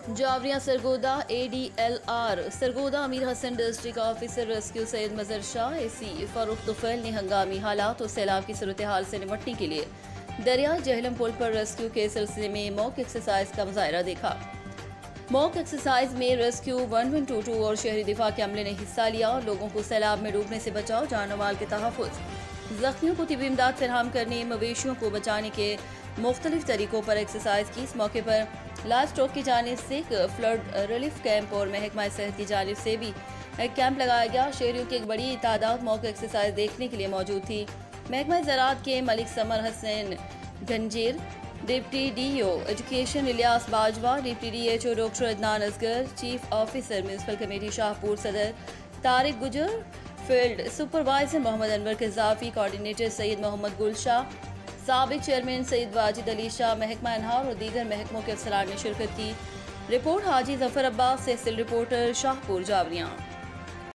Javeria Sargodha ADLR Sargodha Amir Hasan district officer rescue Syed Mazhar Shah AC Farooq Tufail ने हंगामी हालात और सैलाब की सूरत हाल से निपटने के लिए दरिया जहलम पुल पर रेस्क्यू के सिलसिले में मॉक एक्सरसाइज का मुजाहरा देखा। मॉक एक्सरसाइज में रेस्क्यू 1122 और शहरी दिफा के अमले ने हिस्सा लिया और लोगों को सैलाब में डूबने से बचाव, जान और माल के तहफ़्फ़ुज़, जख्मियों को तिब्बी इमदाद फराहम करने, मवेशियों को बचाने के मुख्तलिफ तरीकों पर एक्सरसाइज की। इस मौके पर लाइव स्टॉक की जानिब से एक फ्लड रिलीफ कैंप और महकमा सेहत की जानिब से भी एक कैंप लगाया गया। शहरियों की एक बड़ी तादाद मॉक एक्सरसाइज देखने के लिए मौजूद थी। महकमा ज़राअत के Malik Samar Hasan Ganjeer, deputy DO education Ilyas Bajwa, deputy DHO doctor Adnan Asghar, chief officer municipal committee Shahpur Sadar Tariq Gujjar, field supervisor Mohammad Anwar Qazafi, coordinator Syed Mohammad Gulshah, साबिक चेयरमैन सैयद वाजिद अली शाह, महकमा अनहार और दीगर महकमों के अफसरान ने शिरकत की। रिपोर्ट हाजी जफर अब्बास, तहसील रिपोर्टर शाहपुर जावरिया।